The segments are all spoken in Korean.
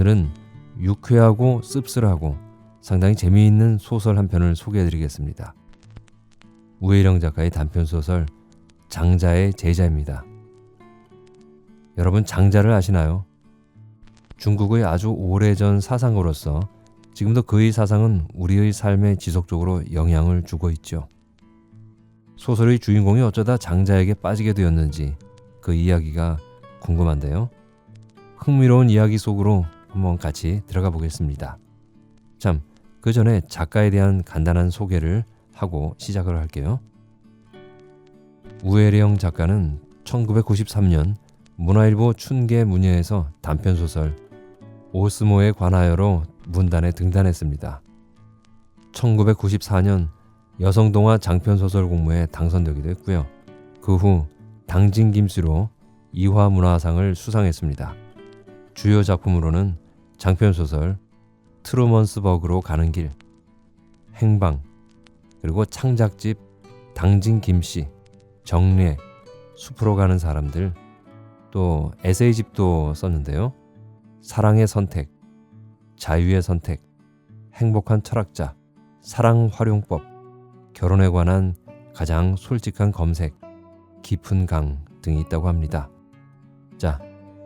오늘은 유쾌하고 씁쓸하고 상당히 재미있는 소설 한 편을 소개해드리겠습니다. 우혜령 작가의 단편소설 장자의 제자입니다. 여러분, 장자를 아시나요? 중국의 아주 오래전 사상가로서 지금도 그의 사상은 우리의 삶에 지속적으로 영향을 주고 있죠. 소설의 주인공이 어쩌다 장자에게 빠지게 되었는지 그 이야기가 궁금한데요. 흥미로운 이야기 속으로 한번 같이 들어가 보겠습니다. 참, 그 전에 작가에 대한 간단한 소개를 하고 시작을 할게요. 우혜령 작가는 1993년 문화일보 춘계문예에서 단편소설 오스모에 관하여로 문단에 등단했습니다. 1994년 여성동화 장편소설 공모에 당선되기도 했고요. 그 후 당진김씨로 이화문화상을 수상했습니다. 주요 작품으로는 장편소설 트루먼스버그로 가는 길, 행방, 그리고 창작집 당진김씨, 정례, 숲으로 가는 사람들, 또 에세이집도 썼는데요. 사랑의 선택, 자유의 선택, 행복한 철학자, 사랑활용법, 결혼에 관한 가장 솔직한 검색, 깊은 강 등이 있다고 합니다. 자,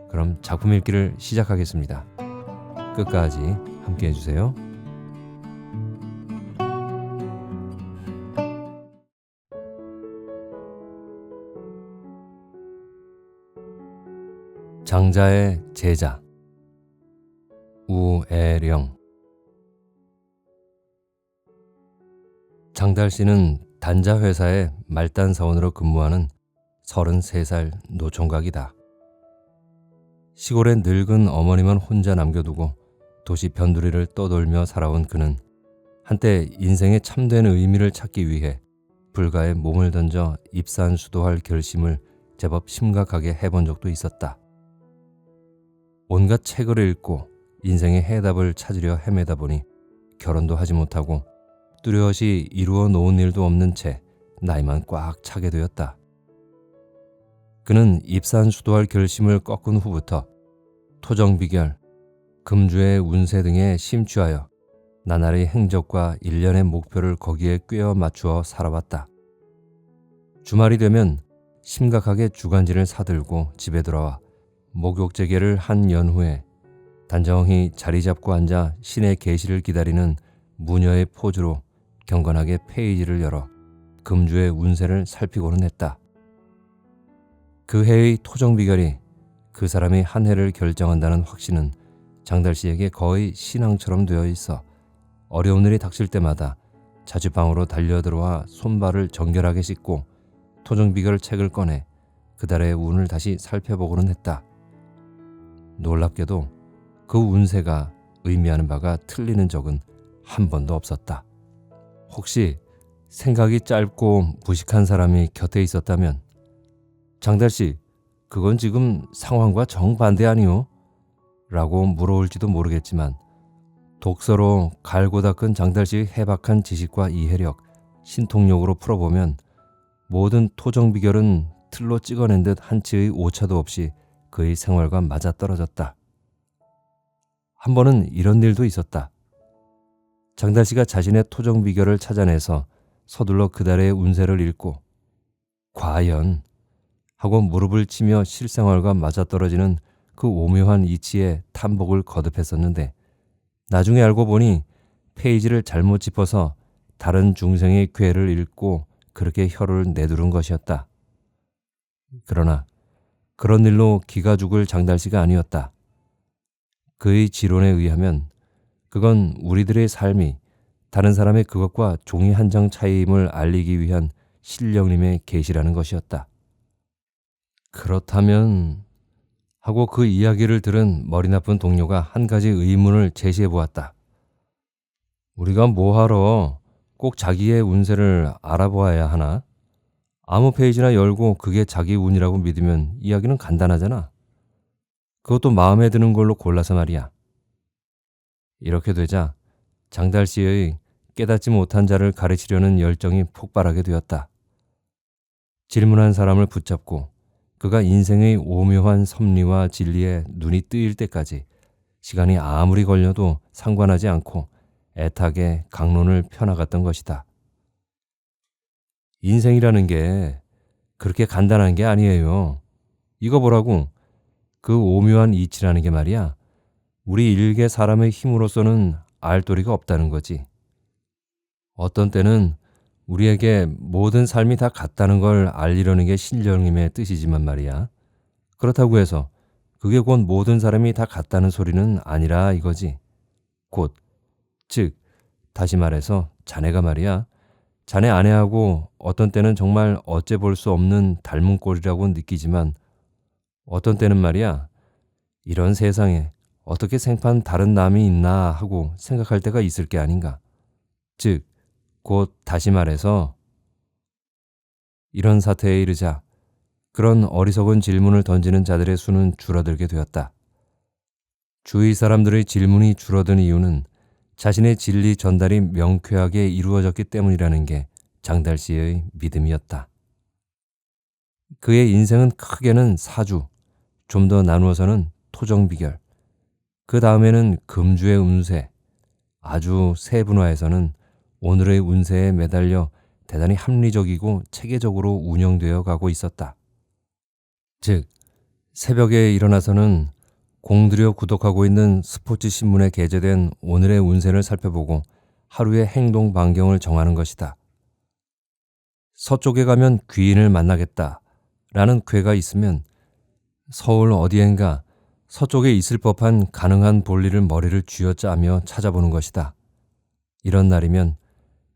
그럼 작품 읽기를 시작하겠습니다. 끝까지 함께 해주세요. 장자의 제자, 우혜령. 장달씨는 단자회사의 말단사원으로 근무하는 33살 노총각이다. 시골에 늙은 어머니만 혼자 남겨두고 도시 변두리를 떠돌며 살아온 그는 한때 인생의 참된 의미를 찾기 위해 불가에 몸을 던져 입산수도할 결심을 제법 심각하게 해본 적도 있었다. 온갖 책을 읽고 인생의 해답을 찾으려 헤매다 보니 결혼도 하지 못하고 뚜렷이 이루어 놓은 일도 없는 채 나이만 꽉 차게 되었다. 그는 입산수도할 결심을 꺾은 후부터 토정비결, 금주의 운세 등에 심취하여 나날이 행적과 일련의 목표를 거기에 꿰어 맞추어 살아왔다. 주말이 되면 심각하게 주간지를 사들고 집에 돌아와 목욕재개를 한 연후에 단정히 자리 잡고 앉아 신의 계시를 기다리는 무녀의 포즈로 경건하게 페이지를 열어 금주의 운세를 살피고는 했다. 그 해의 토정비결이 그 사람이 한 해를 결정한다는 확신은 장달씨에게 거의 신앙처럼 되어 있어 어려운 일이 닥칠 때마다 자주 방으로 달려들어와 손발을 정결하게 씻고 토정비결 책을 꺼내 그달의 운을 다시 살펴보고는 했다. 놀랍게도 그 운세가 의미하는 바가 틀리는 적은 한 번도 없었다. 혹시 생각이 짧고 무식한 사람이 곁에 있었다면 장달씨, 그건 지금 상황과 정반대 아니오? 라고 물어올지도 모르겠지만 독서로 갈고 닦은 장달씨의 해박한 지식과 이해력, 신통력으로 풀어보면 모든 토정비결은 틀로 찍어낸 듯 한치의 오차도 없이 그의 생활과 맞아떨어졌다. 한 번은 이런 일도 있었다. 장달씨가 자신의 토정비결을 찾아내서 서둘러 그달의 운세를 읽고 과연 하고 무릎을 치며 실생활과 맞아떨어지는 그 오묘한 이치에 탐복을 거듭했었는데 나중에 알고 보니 페이지를 잘못 짚어서 다른 중생의 괴를 읽고 그렇게 혀를 내두른 것이었다. 그러나 그런 일로 기가 죽을 장달씨가 아니었다. 그의 지론에 의하면 그건 우리들의 삶이 다른 사람의 그것과 종이 한 장 차이임을 알리기 위한 신령님의 계시라는 것이었다. 그렇다면 하고 그 이야기를 들은 머리 나쁜 동료가 한 가지 의문을 제시해 보았다. 우리가 뭐하러 꼭 자기의 운세를 알아보아야 하나? 아무 페이지나 열고 그게 자기 운이라고 믿으면 이야기는 간단하잖아. 그것도 마음에 드는 걸로 골라서 말이야. 이렇게 되자 장달씨의 깨닫지 못한 자를 가르치려는 열정이 폭발하게 되었다. 질문한 사람을 붙잡고 그가 인생의 오묘한 섭리와 진리에 눈이 뜨일 때까지 시간이 아무리 걸려도 상관하지 않고 애타게 강론을 펴나갔던 것이다. 인생이라는 게 그렇게 간단한 게 아니에요. 이거 보라고. 그 오묘한 이치라는 게 말이야. 우리 일개 사람의 힘으로서는 알 도리가 없다는 거지. 어떤 때는 우리에게 모든 삶이 다 같다는 걸 알리려는 게 신령님의 뜻이지만 말이야. 그렇다고 해서 그게 곧 모든 사람이 다 같다는 소리는 아니라 이거지. 곧, 즉, 다시 말해서 자네가 말이야. 자네 아내하고 어떤 때는 정말 어째 볼 수 없는 닮은 꼴이라고 느끼지만 어떤 때는 말이야. 이런 세상에 어떻게 생판 다른 남이 있나 하고 생각할 때가 있을 게 아닌가. 즉, 곧 다시 말해서 이런 사태에 이르자 그런 어리석은 질문을 던지는 자들의 수는 줄어들게 되었다. 주위 사람들의 질문이 줄어든 이유는 자신의 진리 전달이 명쾌하게 이루어졌기 때문이라는 게 장달 씨의 믿음이었다. 그의 인생은 크게는 사주, 좀 더 나누어서는 토정비결, 그 다음에는 금주의 운세, 아주 세분화해서는 오늘의 운세에 매달려 대단히 합리적이고 체계적으로 운영되어 가고 있었다. 즉, 새벽에 일어나서는 공들여 구독하고 있는 스포츠 신문에 게재된 오늘의 운세를 살펴보고 하루의 행동 반경을 정하는 것이다. 서쪽에 가면 귀인을 만나겠다 라는 궤가 있으면 서울 어디엔가 서쪽에 있을 법한 가능한 볼일을 머리를 쥐어짜며 찾아보는 것이다. 이런 날이면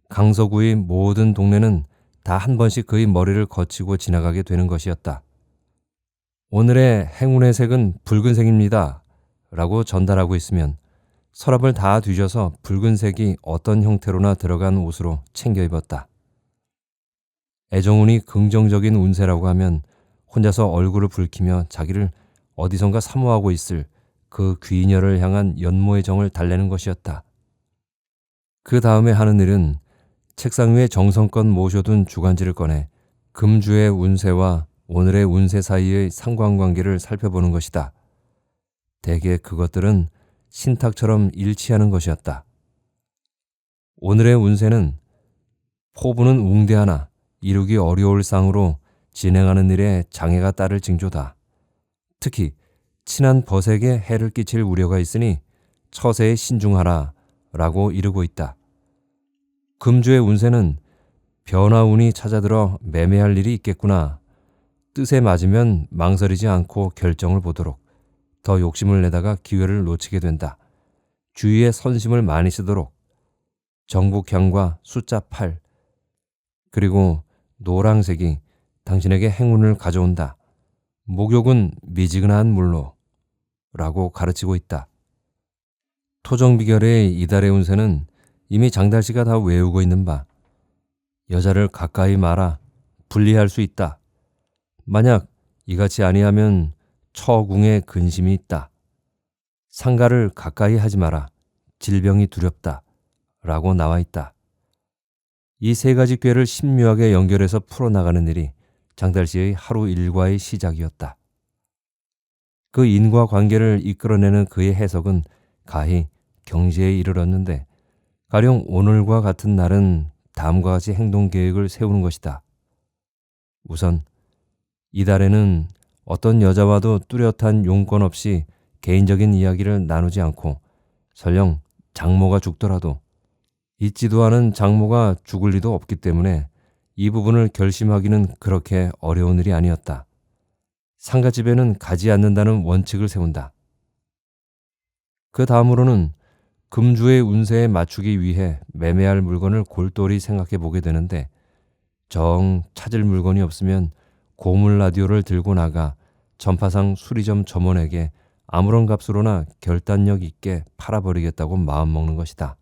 강서구의 모든 동네는 다 한 번씩 그의 머리를 거치고 지나가게 되는 것이었다. 오늘의 행운의 색은 붉은색입니다 라고 전달하고 있으면 서랍을 다 뒤져서 붉은색이 어떤 형태로나 들어간 옷으로 챙겨 입었다. 애정운이 긍정적인 운세라고 하면 혼자서 얼굴을 붉히며 자기를 어디선가 사모하고 있을 그 귀녀를 향한 연모의 정을 달래는 것이었다. 그 다음에 하는 일은 책상 위에 정성껏 모셔둔 주간지를 꺼내 금주의 운세와 오늘의 운세 사이의 상관관계를 살펴보는 것이다. 대개 그것들은 신탁처럼 일치하는 것이었다. 오늘의 운세는 포부는 웅대하나 이루기 어려울 상으로 진행하는 일에 장애가 따를 징조다. 특히 친한 벗에게 해를 끼칠 우려가 있으니 처세에 신중하라 라고 이르고 있다. 금주의 운세는 변화운이 찾아들어 매매할 일이 있겠구나. 뜻에 맞으면 망설이지 않고 결정을 보도록. 더 욕심을 내다가 기회를 놓치게 된다. 주위에 선심을 많이 쓰도록. 정국향과 숫자 8 그리고 노랑색이 당신에게 행운을 가져온다. 목욕은 미지근한 물로 라고 가르치고 있다. 토정비결의 이달의 운세는 이미 장달 씨가 다 외우고 있는 바. 여자를 가까이 마라. 불리할 수 있다. 만약 이같이 아니하면 처궁에 근심이 있다. 상가를 가까이 하지 마라. 질병이 두렵다. 라고 나와 있다. 이 세 가지 꾀를 신묘하게 연결해서 풀어나가는 일이 장달 씨의 하루 일과의 시작이었다. 그 인과관계를 이끌어내는 그의 해석은 가히 경지에 이르렀는데 가령 오늘과 같은 날은 다음과 같이 행동계획을 세우는 것이다. 우선 이달에는 어떤 여자와도 뚜렷한 용건 없이 개인적인 이야기를 나누지 않고 설령 장모가 죽더라도 있지도 않은 장모가 죽을 리도 없기 때문에 이 부분을 결심하기는 그렇게 어려운 일이 아니었다. 상가집에는 가지 않는다는 원칙을 세운다. 그 다음으로는 금주의 운세에 맞추기 위해 매매할 물건을 골똘히 생각해 보게 되는데 정 찾을 물건이 없으면 고물 라디오를 들고 나가 전파상 수리점 점원에게 아무런 값으로나 결단력 있게 팔아버리겠다고 마음먹는 것이다.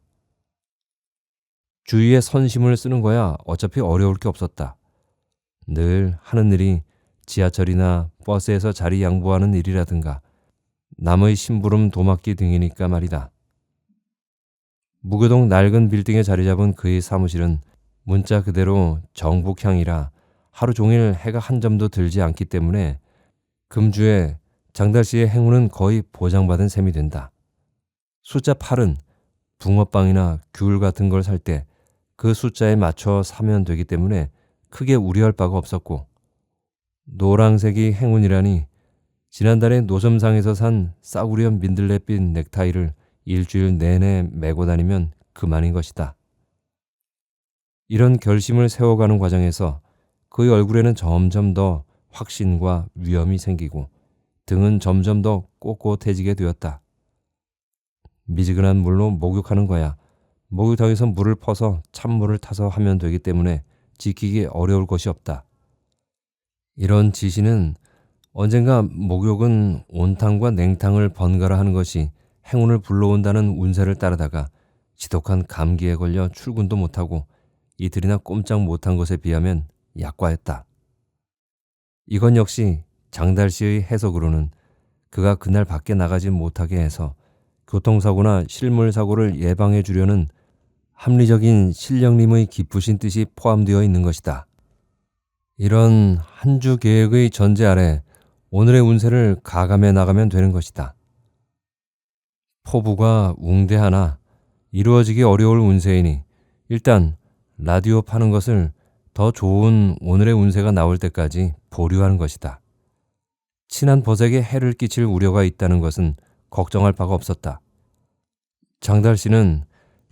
주위에 선심을 쓰는 거야 어차피 어려울 게 없었다. 늘 하는 일이 지하철이나 버스에서 자리 양보하는 일이라든가 남의 심부름 도맡기 등이니까 말이다. 무교동 낡은 빌딩에 자리 잡은 그의 사무실은 문자 그대로 정북향이라 하루 종일 해가 한 점도 들지 않기 때문에 금주에 장달 씨의 행운은 거의 보장받은 셈이 된다. 숫자 8은 붕어빵이나 귤 같은 걸 살 때 그 숫자에 맞춰 사면 되기 때문에 크게 우려할 바가 없었고, 노란색이 행운이라니 지난달에 노점상에서 산 싸구려 민들레빛 넥타이를 일주일 내내 메고 다니면 그만인 것이다. 이런 결심을 세워가는 과정에서 그의 얼굴에는 점점 더 확신과 위엄이 생기고 등은 점점 더 꼿꼿해지게 되었다. 미지근한 물로 목욕하는 거야 목욕탕에서 물을 퍼서 찬물을 타서 하면 되기 때문에 지키기 어려울 것이 없다. 이런 지시는 언젠가 목욕은 온탕과 냉탕을 번갈아 하는 것이 행운을 불러온다는 운세를 따르다가 지독한 감기에 걸려 출근도 못하고 이틀이나 꼼짝 못한 것에 비하면 약과했다. 이건 역시 장달 씨의 해석으로는 그가 그날 밖에 나가지 못하게 해서 교통사고나 실물사고를 예방해 주려는 합리적인 신령님의 기쁘신 뜻이 포함되어 있는 것이다. 이런 한 주 계획의 전제 아래 오늘의 운세를 가감해 나가면 되는 것이다. 포부가 웅대하나 이루어지기 어려울 운세이니 일단 라디오 파는 것을 더 좋은 오늘의 운세가 나올 때까지 보류하는 것이다. 친한 벗에게 해를 끼칠 우려가 있다는 것은 걱정할 바가 없었다. 장달 씨는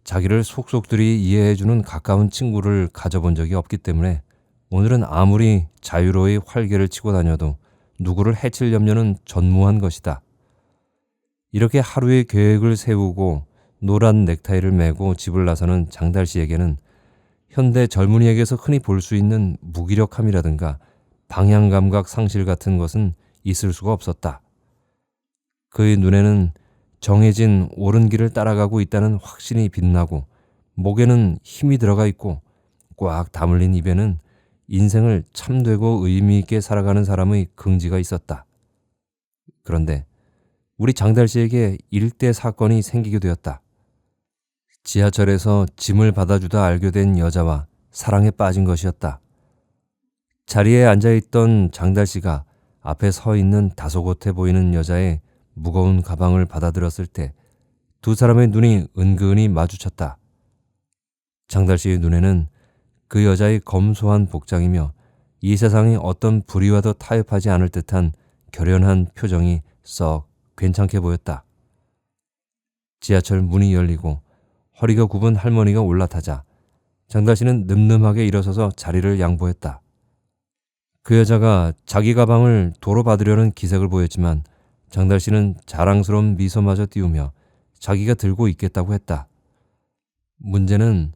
자기를 속속들이 이해해주는 가까운 친구를 가져본 적이 없기 때문에 오늘은 아무리 자유로이 활개를 치고 다녀도 누구를 해칠 염려는 전무한 것이다. 이렇게 하루의 계획을 세우고 노란 넥타이를 메고 집을 나서는 장달 씨에게는 현대 젊은이에게서 흔히 볼 수 있는 무기력함이라든가 방향감각 상실 같은 것은 있을 수가 없었다. 그의 눈에는 정해진 옳은 길을 따라가고 있다는 확신이 빛나고 목에는 힘이 들어가 있고 꽉 다물린 입에는 인생을 참되고 의미 있게 살아가는 사람의 긍지가 있었다. 그런데 우리 장달 씨에게 일대 사건이 생기게 되었다. 지하철에서 짐을 받아주다 알게 된 여자와 사랑에 빠진 것이었다. 자리에 앉아있던 장달 씨가 앞에 서 있는 다소곳해 보이는 여자의 무거운 가방을 받아들었을 때 두 사람의 눈이 은근히 마주쳤다. 장달 씨의 눈에는 그 여자의 검소한 복장이며 이 세상이 어떤 불의와도 타협하지 않을 듯한 결연한 표정이 썩 괜찮게 보였다. 지하철 문이 열리고 허리가 굽은 할머니가 올라타자 장달 씨는 늠름하게 일어서서 자리를 양보했다. 그 여자가 자기 가방을 도로 받으려는 기색을 보였지만 장달 씨는 자랑스러운 미소마저 띄우며 자기가 들고 있겠다고 했다. 문제는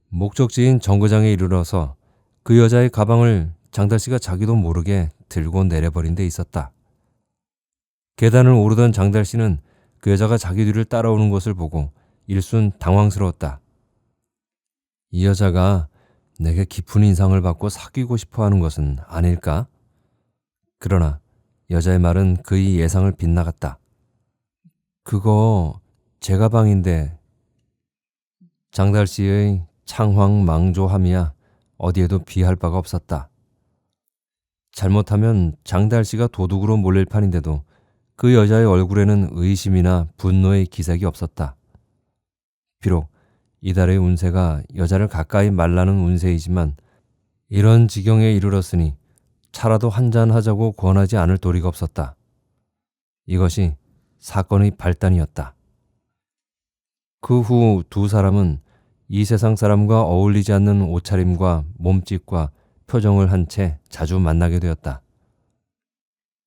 목적지인 정거장에 이르러서 그 여자의 가방을 장달 씨가 자기도 모르게 들고 내려버린 데 있었다. 계단을 오르던 장달 씨는 그 여자가 자기 뒤를 따라오는 것을 보고 일순 당황스러웠다. 이 여자가 내게 깊은 인상을 받고 사귀고 싶어 하는 것은 아닐까? 그러나 여자의 말은 그의 예상을 빗나갔다. 그거 제 가방인데. 장달 씨의 창황망조함이야 어디에도 비할 바가 없었다. 잘못하면 장달 씨가 도둑으로 몰릴 판인데도 그 여자의 얼굴에는 의심이나 분노의 기색이 없었다. 비록 이달의 운세가 여자를 가까이 말라는 운세이지만 이런 지경에 이르렀으니 차라도 한잔 하자고 권하지 않을 도리가 없었다. 이것이 사건의 발단이었다. 그 후 두 사람은 이 세상 사람과 어울리지 않는 옷차림과 몸짓과 표정을 한 채 자주 만나게 되었다.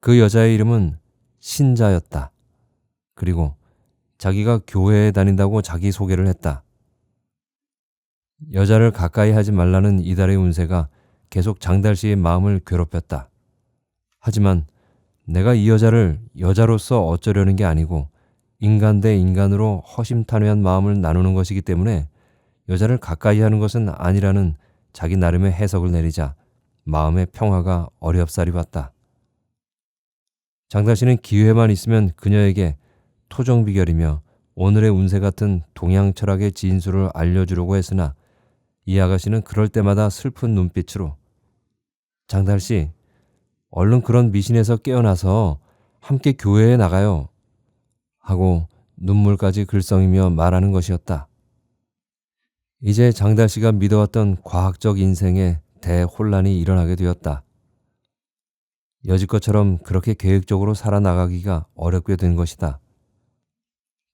그 여자의 이름은 신자였다. 그리고 자기가 교회에 다닌다고 자기 소개를 했다. 여자를 가까이 하지 말라는 이달의 운세가 계속 장달 씨의 마음을 괴롭혔다. 하지만 내가 이 여자를 여자로서 어쩌려는 게 아니고 인간 대 인간으로 허심탄회한 마음을 나누는 것이기 때문에 여자를 가까이 하는 것은 아니라는 자기 나름의 해석을 내리자 마음의 평화가 어렵사리 왔다. 장달 씨는 기회만 있으면 그녀에게 토정비결이며 오늘의 운세 같은 동양 철학의 진수를 알려주려고 했으나 이 아가씨는 그럴 때마다 슬픈 눈빛으로 장달 씨, 얼른 그런 미신에서 깨어나서 함께 교회에 나가요. 하고 눈물까지 글썽이며 말하는 것이었다. 이제 장달씨가 믿어왔던 과학적 인생에 대혼란이 일어나게 되었다. 여지껏처럼 그렇게 계획적으로 살아나가기가 어렵게 된 것이다.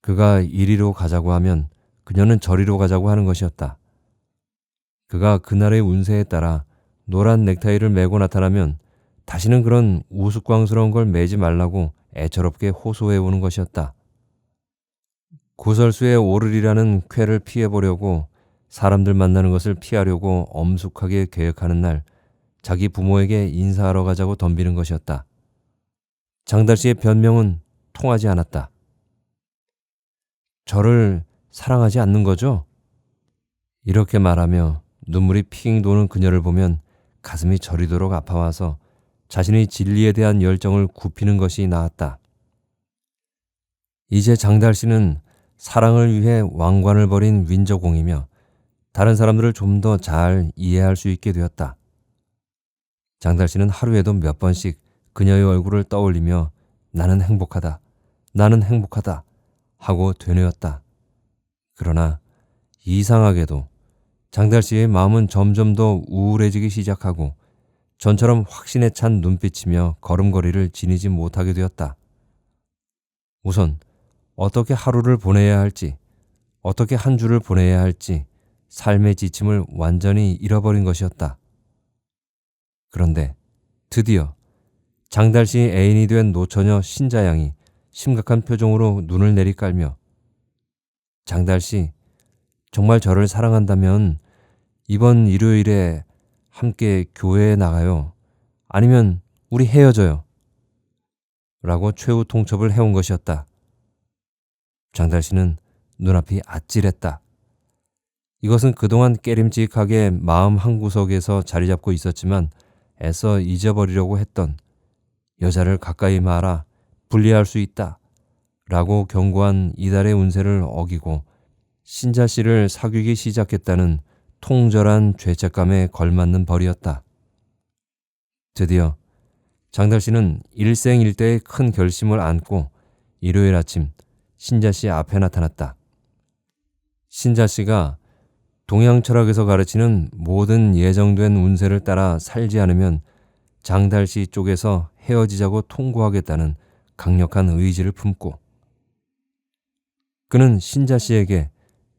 그가 이리로 가자고 하면 그녀는 저리로 가자고 하는 것이었다. 그가 그날의 운세에 따라 노란 넥타이를 메고 나타나면 다시는 그런 우스꽝스러운 걸 매지 말라고 애처롭게 호소해오는 것이었다. 구설수에 오르리라는 쾌를 피해보려고 사람들 만나는 것을 피하려고 엄숙하게 계획하는 날 자기 부모에게 인사하러 가자고 덤비는 것이었다. 장달씨의 변명은 통하지 않았다. 저를 사랑하지 않는 거죠? 이렇게 말하며 눈물이 핑 도는 그녀를 보면 가슴이 저리도록 아파와서 자신의 진리에 대한 열정을 굽히는 것이 나았다. 이제 장달씨는 사랑을 위해 왕관을 버린 윈저공이며 다른 사람들을 좀 더 잘 이해할 수 있게 되었다. 장달씨는 하루에도 몇 번씩 그녀의 얼굴을 떠올리며 나는 행복하다, 나는 행복하다 하고 되뇌었다. 그러나 이상하게도 장달씨의 마음은 점점 더 우울해지기 시작하고 전처럼 확신에 찬 눈빛이며 걸음걸이를 지니지 못하게 되었다. 우선 어떻게 하루를 보내야 할지, 어떻게 한 주를 보내야 할지 삶의 지침을 완전히 잃어버린 것이었다. 그런데 드디어 장달씨 애인이 된 노처녀 신자양이 심각한 표정으로 눈을 내리깔며 장달씨, 정말 저를 사랑한다면 이번 일요일에 함께 교회에 나가요. 아니면 우리 헤어져요. 라고 최후 통첩을 해온 것이었다. 장달씨는 눈앞이 아찔했다. 이것은 그동안 깨림직하게 마음 한구석에서 자리 잡고 있었지만 애써 잊어버리려고 했던 여자를 가까이 마라, 불리할 수 있다 라고 경고한 이달의 운세를 어기고 신자씨를 사귀기 시작했다는 통절한 죄책감에 걸맞는 벌이었다. 드디어 장달씨는 일생일대의 큰 결심을 안고 일요일 아침 신자씨 앞에 나타났다. 신자씨가 동양 철학에서 가르치는 모든 예정된 운세를 따라 살지 않으면 장달씨 쪽에서 헤어지자고 통고하겠다는 강력한 의지를 품고 그는 신자씨에게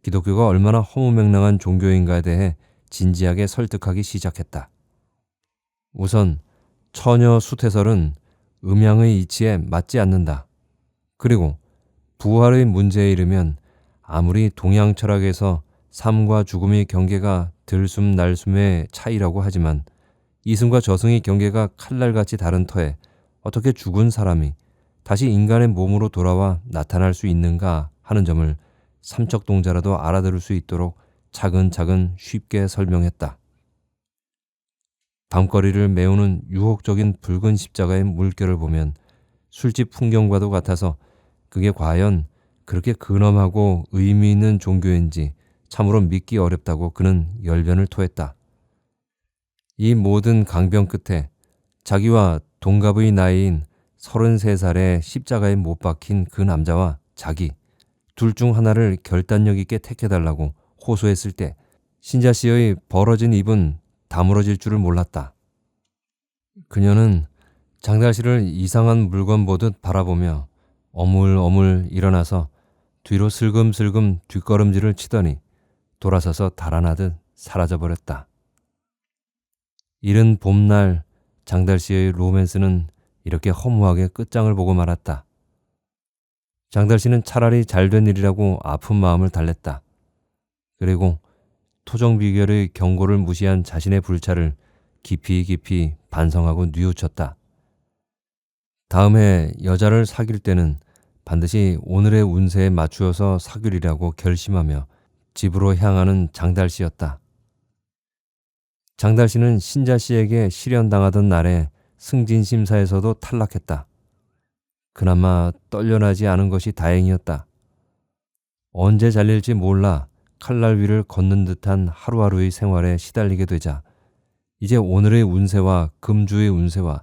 기독교가 얼마나 허무맹랑한 종교인가에 대해 진지하게 설득하기 시작했다. 우선 처녀 수태설은 음양의 이치에 맞지 않는다. 그리고 부활의 문제에 이르면 아무리 동양 철학에서 삶과 죽음의 경계가 들숨날숨의 차이라고 하지만 이승과 저승의 경계가 칼날같이 다른 터에 어떻게 죽은 사람이 다시 인간의 몸으로 돌아와 나타날 수 있는가 하는 점을 삼척동자라도 알아들을 수 있도록 차근차근 쉽게 설명했다. 밤거리를 메우는 유혹적인 붉은 십자가의 물결을 보면 술집 풍경과도 같아서 그게 과연 그렇게 근엄하고 의미 있는 종교인지 참으로 믿기 어렵다고 그는 열변을 토했다. 이 모든 강변 끝에 자기와 동갑의 나이인 33살에 십자가에 못 박힌 그 남자와 자기 둘 중 하나를 결단력 있게 택해달라고 호소했을 때 신자씨의 벌어진 입은 다물어질 줄을 몰랐다. 그녀는 장달씨를 이상한 물건 보듯 바라보며 어물어물 일어나서 뒤로 슬금슬금 뒷걸음질을 치더니 돌아서서 달아나듯 사라져버렸다. 이른 봄날 장달씨의 로맨스는 이렇게 허무하게 끝장을 보고 말았다. 장달씨는 차라리 잘된 일이라고 아픈 마음을 달랬다. 그리고 토정비결의 경고를 무시한 자신의 불찰을 깊이 반성하고 뉘우쳤다. 다음에 여자를 사귈 때는 반드시 오늘의 운세에 맞추어서 사귀리라고 결심하며 집으로 향하는 장달씨였다. 장달씨는 신자씨에게 실현당하던 날에 승진심사에서도 탈락했다. 그나마 떨려나지 않은 것이 다행이었다. 언제 잘릴지 몰라 칼날 위를 걷는 듯한 하루하루의 생활에 시달리게 되자 이제 오늘의 운세와 금주의 운세와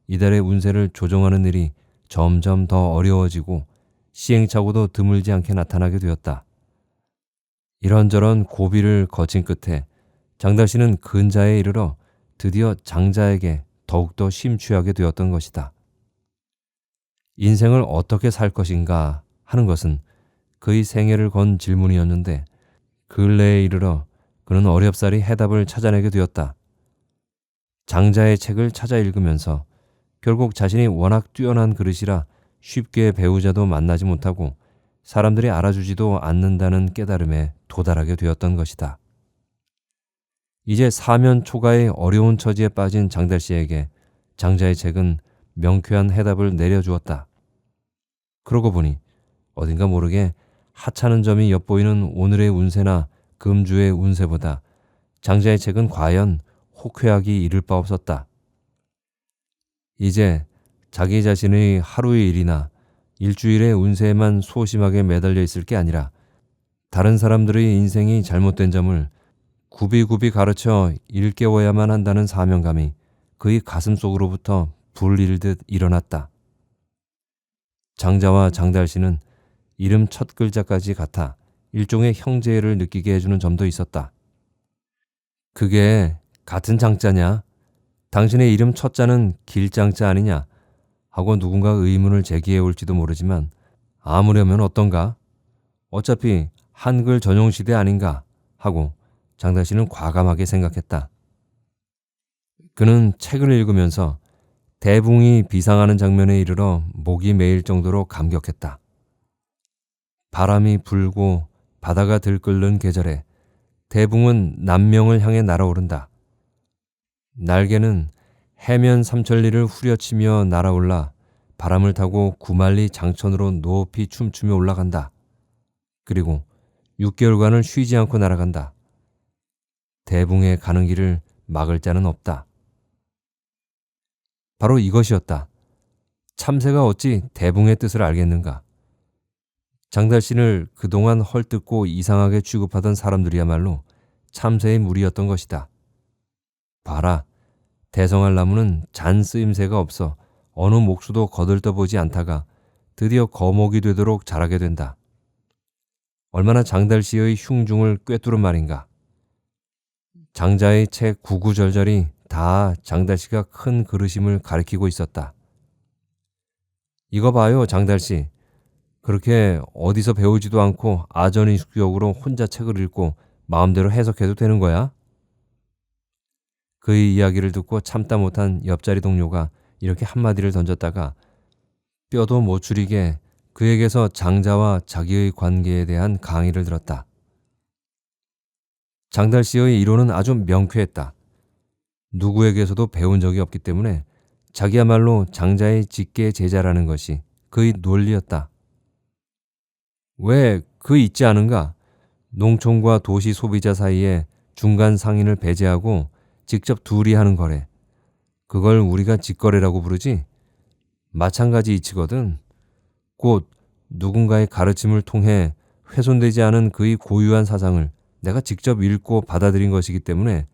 이달의 운세를 조정하는 일이 점점 더 어려워지고 시행착오도 드물지 않게 나타나게 되었다. 이런저런 고비를 거친 끝에 장달 씨는 근자에 이르러 드디어 장자에게 더욱더 심취하게 되었던 것이다. 인생을 어떻게 살 것인가 하는 것은 그의 생애를 건 질문이었는데 근래에 이르러 그는 어렵사리 해답을 찾아내게 되었다. 장자의 책을 찾아 읽으면서 결국 자신이 워낙 뛰어난 그릇이라 쉽게 배우자도 만나지 못하고 사람들이 알아주지도 않는다는 깨달음에 도달하게 되었던 것이다. 이제 사면 초가의 어려운 처지에 빠진 장달 씨에게 장자의 책은 명쾌한 해답을 내려주었다. 그러고 보니 어딘가 모르게 하찮은 점이 엿보이는 오늘의 운세나 금주의 운세보다 장자의 책은 과연 호쾌하기 이를 바 없었다. 이제 자기 자신의 하루의 일이나 일주일의 운세에만 소심하게 매달려 있을 게 아니라 다른 사람들의 인생이 잘못된 점을 굽이굽이 가르쳐 일깨워야만 한다는 사명감이 그의 가슴 속으로부터 불일듯 일어났다. 장자와 장달 씨는 이름 첫 글자까지 같아 일종의 형제를 느끼게 해주는 점도 있었다. 그게 같은 장자냐? 당신의 이름 첫 자는 길장자 아니냐? 하고 누군가 의문을 제기해 올지도 모르지만 아무려면 어떤가? 어차피 한글 전용 시대 아닌가? 하고 장달 씨는 과감하게 생각했다. 그는 책을 읽으면서 대붕이 비상하는 장면에 이르러 목이 메일 정도로 감격했다. 바람이 불고 바다가 들끓는 계절에 대붕은 남명을 향해 날아오른다. 날개는 해면 삼천리를 후려치며 날아올라 바람을 타고 구만리 장천으로 높이 춤추며 올라간다. 그리고 6개월간을 쉬지 않고 날아간다. 대붕의 가는 길을 막을 자는 없다. 바로 이것이었다. 참새가 어찌 대붕의 뜻을 알겠는가? 장달 씨를 그동안 헐뜯고 이상하게 취급하던 사람들이야말로 참새의 무리였던 것이다. 봐라, 대성할 나무는 잔 쓰임새가 없어 어느 목수도 거들떠보지 않다가 드디어 거목이 되도록 자라게 된다. 얼마나 장달 씨의 흉중을 꿰뚫은 말인가. 장자의 책 구구절절이 다 장달 씨가 큰 그릇임을 가리키고 있었다. 이거 봐요, 장달 씨. 그렇게 어디서 배우지도 않고 아전인숙적으로 혼자 책을 읽고 마음대로 해석해도 되는 거야? 그의 이야기를 듣고 참다 못한 옆자리 동료가 이렇게 한마디를 던졌다가 뼈도 못 추리게 그에게서 장자와 자기의 관계에 대한 강의를 들었다. 장달 씨의 이론은 아주 명쾌했다. 누구에게서도 배운 적이 없기 때문에 자기야말로 장자의 직계 제자라는 것이 그의 논리였다. 왜 그 있지 않은가? 농촌과 도시 소비자 사이에 중간 상인을 배제하고 직접 둘이 하는 거래. 그걸 우리가 직거래라고 부르지? 마찬가지 이치거든. 곧 누군가의 가르침을 통해 훼손되지 않은 그의 고유한 사상을 내가 직접 읽고 받아들인 것이기 때문에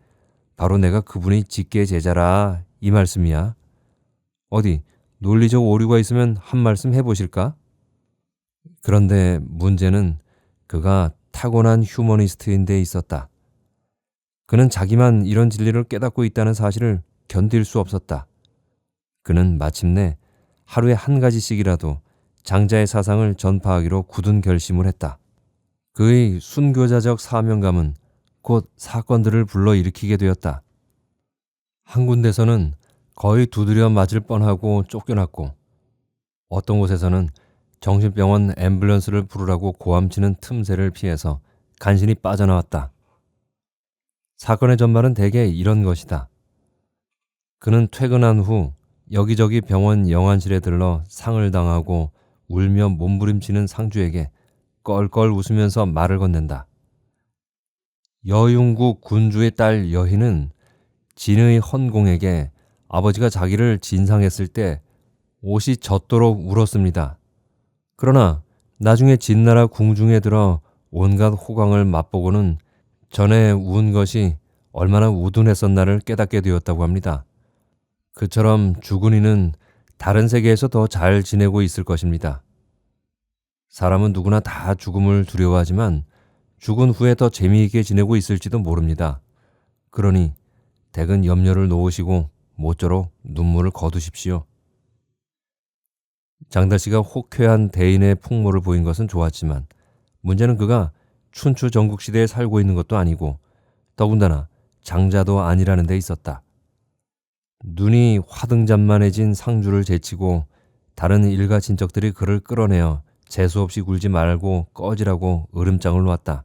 바로 내가 그분의 직계 제자라 이 말씀이야. 어디 논리적 오류가 있으면 한 말씀 해보실까? 그런데 문제는 그가 타고난 휴머니스트인 데 있었다. 그는 자기만 이런 진리를 깨닫고 있다는 사실을 견딜 수 없었다. 그는 마침내 하루에 한 가지씩이라도 장자의 사상을 전파하기로 굳은 결심을 했다. 그의 순교자적 사명감은 곧 사건들을 불러일으키게 되었다. 한 군데서는 거의 두드려 맞을 뻔하고 쫓겨났고 어떤 곳에서는 정신병원 앰뷸런스를 부르라고 고함치는 틈새를 피해서 간신히 빠져나왔다. 사건의 전말은 대개 이런 것이다. 그는 퇴근한 후 여기저기 병원 영안실에 들러 상을 당하고 울며 몸부림치는 상주에게 껄껄 웃으면서 말을 건넨다. 여윤국 군주의 딸 여희는 진의 헌공에게 아버지가 자기를 진상했을 때 옷이 젖도록 울었습니다. 그러나 나중에 진나라 궁중에 들어 온갖 호강을 맛보고는 전에 운 것이 얼마나 우둔했었나를 깨닫게 되었다고 합니다. 그처럼 죽은 이는 다른 세계에서 더 잘 지내고 있을 것입니다. 사람은 누구나 다 죽음을 두려워하지만 죽은 후에 더 재미있게 지내고 있을지도 모릅니다. 그러니 댁은 염려를 놓으시고 모쪼록 눈물을 거두십시오. 장달씨가 호쾌한 대인의 풍모를 보인 것은 좋았지만 문제는 그가 춘추 전국시대에 살고 있는 것도 아니고 더군다나 장자도 아니라는 데 있었다. 눈이 화등잔만해진 상주를 제치고 다른 일가 친척들이 그를 끌어내어 재수없이 굴지 말고 꺼지라고 으름장을 놓았다.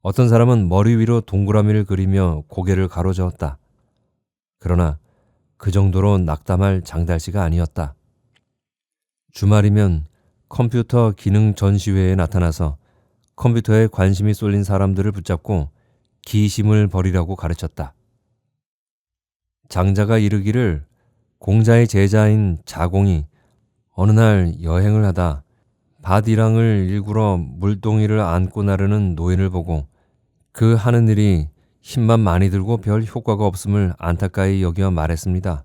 어떤 사람은 머리 위로 동그라미를 그리며 고개를 가로저었다. 그러나 그 정도로 낙담할 장달씨가 아니었다. 주말이면 컴퓨터 기능 전시회에 나타나서 컴퓨터에 관심이 쏠린 사람들을 붙잡고 기심을 버리라고 가르쳤다. 장자가 이르기를 공자의 제자인 자공이 어느 날 여행을 하다 밭이랑을 일구러 물동이를 안고 나르는 노인을 보고 그 하는 일이 힘만 많이 들고 별 효과가 없음을 안타까이 여겨 말했습니다.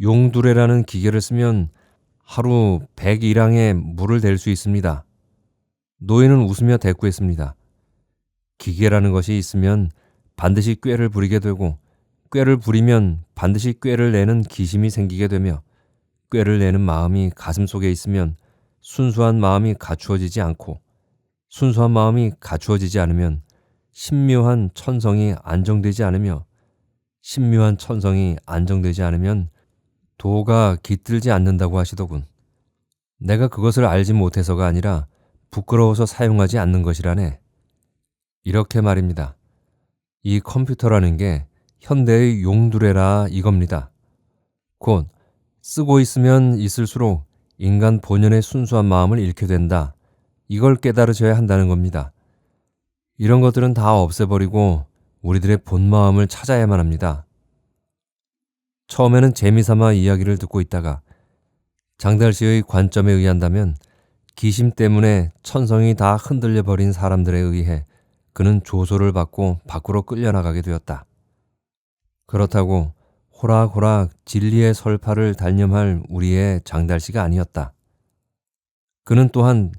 용두레라는 기계를 쓰면 하루 100일항에 물을 댈 수 있습니다. 노인은 웃으며 대꾸했습니다. 기계라는 것이 있으면 반드시 꾀를 부리게 되고 꾀를 부리면 반드시 꾀를 내는 기심이 생기게 되며 꾀를 내는 마음이 가슴속에 있으면 순수한 마음이 갖추어지지 않고 순수한 마음이 갖추어지지 않으면 신묘한 천성이 안정되지 않으며 신묘한 천성이 안정되지 않으면 도가 깃들지 않는다고 하시더군. 내가 그것을 알지 못해서가 아니라 부끄러워서 사용하지 않는 것이라네. 이렇게 말입니다. 이 컴퓨터라는 게 현대의 용두레라 이겁니다. 곧 쓰고 있으면 있을수록 인간 본연의 순수한 마음을 잃게 된다. 이걸 깨달으셔야 한다는 겁니다. 이런 것들은 다 없애버리고 우리들의 본 마음을 찾아야만 합니다. 처음에는 재미삼아 이야기를 듣고 있다가 장달씨의 관점에 의한다면 기심 때문에 천성이 다 흔들려 버린 사람들에 의해 그는 조소를 받고 밖으로 끌려나가게 되었다. 그렇다고 호락호락 진리의 설파를 단념할 우리의 장달씨가 아니었다. 그는 또한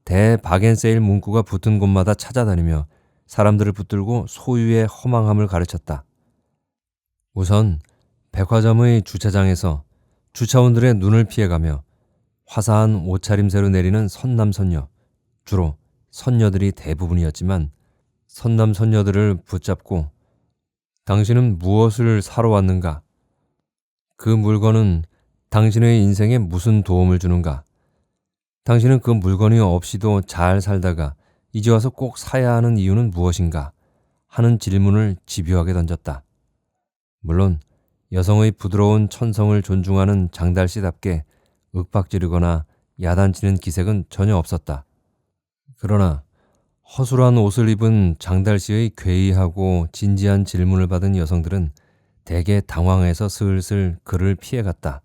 대바겐세일 문구가 붙은 곳마다 찾아다니며 사람들을 붙들고 소유의 허망함을 가르쳤다. 우선 백화점의 주차장에서 주차원들의 눈을 피해가며 화사한 옷차림새로 내리는 선남선녀, 주로 선녀들이 대부분이었지만 선남선녀들을 붙잡고 당신은 무엇을 사러 왔는가? 그 물건은 당신의 인생에 무슨 도움을 주는가? 당신은 그 물건이 없이도 잘 살다가 이제 와서 꼭 사야 하는 이유는 무엇인가? 하는 질문을 집요하게 던졌다. 물론 여성의 부드러운 천성을 존중하는 장달씨답게 윽박지르거나 야단치는 기색은 전혀 없었다. 그러나 허술한 옷을 입은 장달씨의 괴이하고 진지한 질문을 받은 여성들은 대개 당황해서 슬슬 그를 피해갔다.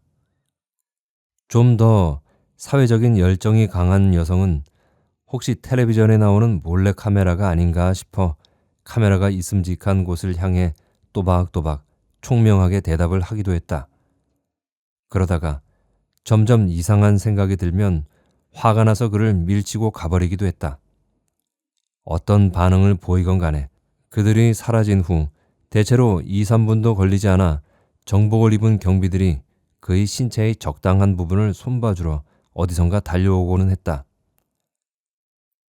좀 더 사회적인 열정이 강한 여성은 혹시 텔레비전에 나오는 몰래카메라가 아닌가 싶어 카메라가 있음직한 곳을 향해 또박또박 총명하게 대답을 하기도 했다. 그러다가 점점 이상한 생각이 들면 화가 나서 그를 밀치고 가버리기도 했다. 어떤 반응을 보이건 간에 그들이 사라진 후 대체로 2, 3분도 걸리지 않아 정복을 입은 경비들이 그의 신체의 적당한 부분을 손봐주러 어디선가 달려오고는 했다.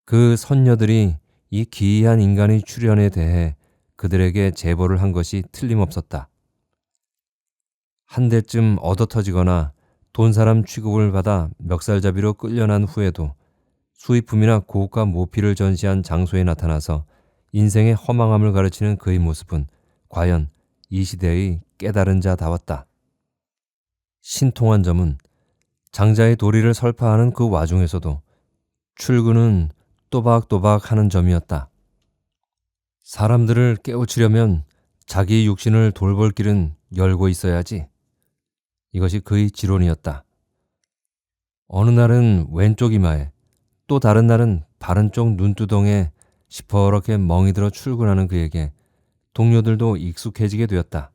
그 선녀들이 이 기이한 인간의 출현에 대해 그들에게 제보를 한 것이 틀림없었다. 한 대쯤 얻어터지거나 돈사람 취급을 받아 멱살잡이로 끌려난 후에도 수입품이나 고가 모피를 전시한 장소에 나타나서 인생의 허망함을 가르치는 그의 모습은 과연 이 시대의 깨달은 자다웠다. 신통한 점은 장자의 도리를 설파하는 그 와중에서도 출근은 또박또박 하는 점이었다. 사람들을 깨우치려면 자기 육신을 돌볼 길은 열고 있어야지. 이것이 그의 지론이었다. 어느 날은 왼쪽 이마에 또 다른 날은 바른 쪽 눈두덩에 시퍼렇게 멍이 들어 출근하는 그에게 동료들도 익숙해지게 되었다.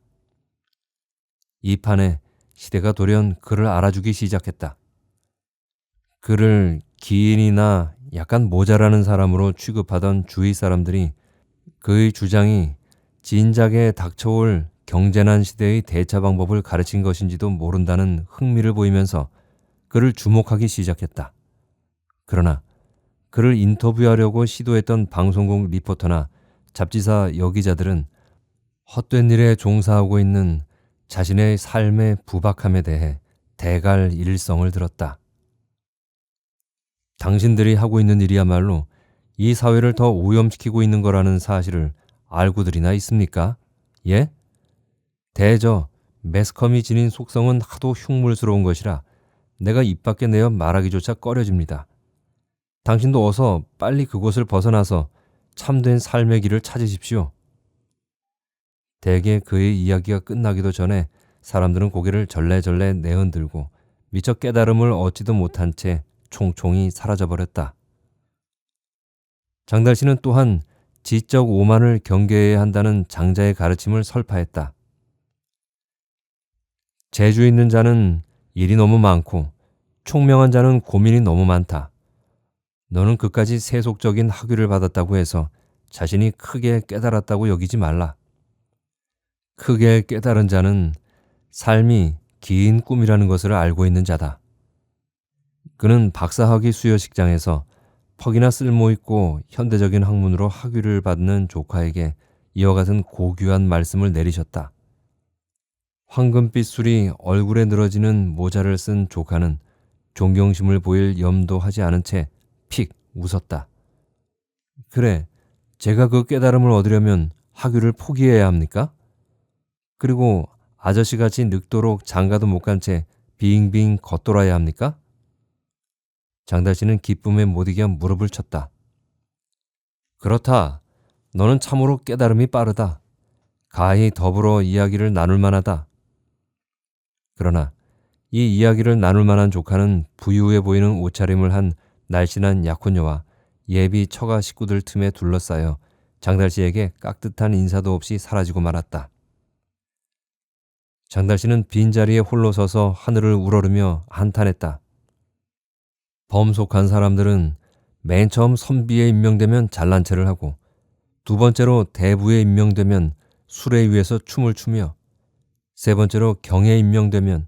이 판에 시대가 돌연 그를 알아주기 시작했다. 그를 기인이나 약간 모자라는 사람으로 취급하던 주위 사람들이 그의 주장이 진작에 닥쳐올 경제난 시대의 대처 방법을 가르친 것인지도 모른다는 흥미를 보이면서 그를 주목하기 시작했다. 그러나 그를 인터뷰하려고 시도했던 방송국 리포터나 잡지사 여기자들은 헛된 일에 종사하고 있는 자신의 삶의 부박함에 대해 대갈 일성을 들었다. 당신들이 하고 있는 일이야말로 이 사회를 더 오염시키고 있는 거라는 사실을 알고들이나 있습니까? 예? 대저 매스컴이 지닌 속성은 하도 흉물스러운 것이라 내가 입 밖에 내어 말하기조차 꺼려집니다. 당신도 어서 빨리 그곳을 벗어나서 참된 삶의 길을 찾으십시오. 대개 그의 이야기가 끝나기도 전에 사람들은 고개를 절레절레 내흔들고 미처 깨달음을 얻지도 못한 채 총총히 사라져버렸다. 장달씨는 또한 지적 오만을 경계해야 한다는 장자의 가르침을 설파했다. 재주 있는 자는 일이 너무 많고 총명한 자는 고민이 너무 많다. 너는 그까지 세속적인 학위를 받았다고 해서 자신이 크게 깨달았다고 여기지 말라. 크게 깨달은 자는 삶이 긴 꿈이라는 것을 알고 있는 자다. 그는 박사학위 수여식장에서 퍽이나 쓸모있고 현대적인 학문으로 학위를 받는 조카에게 이와 같은 고귀한 말씀을 내리셨다. 황금빛 술이 얼굴에 늘어지는 모자를 쓴 조카는 존경심을 보일 염도 하지 않은 채 픽 웃었다. 그래, 제가 그 깨달음을 얻으려면 학위를 포기해야 합니까? 그리고 아저씨같이 늙도록 장가도 못 간 채 빙빙 겉돌아야 합니까? 장달씨는 기쁨에 못 이겨 무릎을 쳤다. 그렇다. 너는 참으로 깨달음이 빠르다. 가히 더불어 이야기를 나눌 만하다. 그러나 이 이야기를 나눌 만한 조카는 부유해 보이는 옷차림을 한 날씬한 약혼녀와 예비 처가 식구들 틈에 둘러싸여 장달씨에게 깍듯한 인사도 없이 사라지고 말았다. 장달씨는 빈자리에 홀로 서서 하늘을 우러르며 한탄했다. 범속한 사람들은 맨 처음 선비에 임명되면 잘난 체를 하고 두 번째로 대부에 임명되면 수레 위에서 춤을 추며 세 번째로 경에 임명되면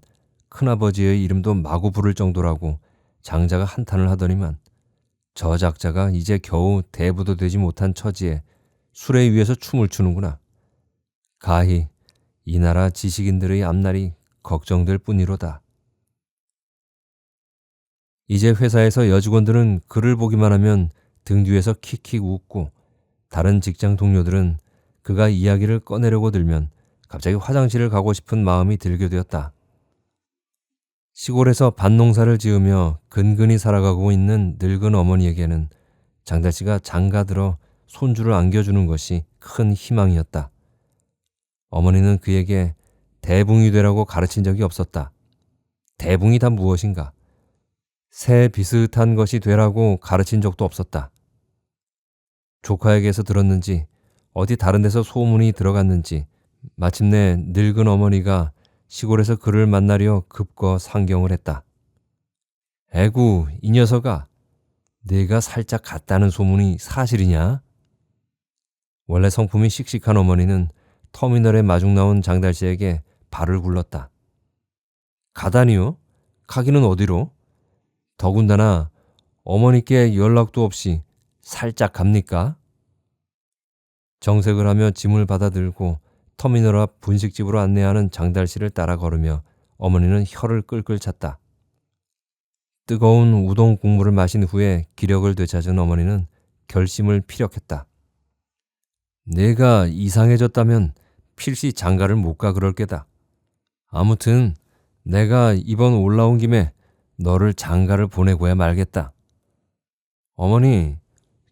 큰아버지의 이름도 마구 부를 정도라고 장자가 한탄을 하더니만 저 작자가 이제 겨우 대부도 되지 못한 처지에 수레 위에서 춤을 추는구나. 가히 이 나라 지식인들의 앞날이 걱정될 뿐이로다. 이제 회사에서 여직원들은 그를 보기만 하면 등 뒤에서 킥킥 웃고 다른 직장 동료들은 그가 이야기를 꺼내려고 들면 갑자기 화장실을 가고 싶은 마음이 들게 되었다. 시골에서 밭농사를 지으며 근근히 살아가고 있는 늙은 어머니에게는 장달씨가 장가들어 손주를 안겨주는 것이 큰 희망이었다. 어머니는 그에게 대붕이 되라고 가르친 적이 없었다. 대붕이 다 무엇인가? 새 비슷한 것이 되라고 가르친 적도 없었다. 조카에게서 들었는지 어디 다른 데서 소문이 들어갔는지 마침내 늙은 어머니가 시골에서 그를 만나려 급거 상경을 했다. 에구, 이 녀석아, 네가 살짝 갔다는 소문이 사실이냐? 원래 성품이 씩씩한 어머니는 터미널에 마중 나온 장달씨에게 발을 굴렀다. 가다니요? 가기는 어디로? 더군다나 어머니께 연락도 없이 살짝 갑니까? 정색을 하며 짐을 받아들고 터미널 앞 분식집으로 안내하는 장달씨를 따라 걸으며 어머니는 혀를 끌끌 찼다. 뜨거운 우동 국물을 마신 후에 기력을 되찾은 어머니는 결심을 피력했다. 내가 이상해졌다면 필시 장가를 못 가 그럴 게다. 아무튼 내가 이번 올라온 김에 너를 장가를 보내고야 말겠다. 어머니,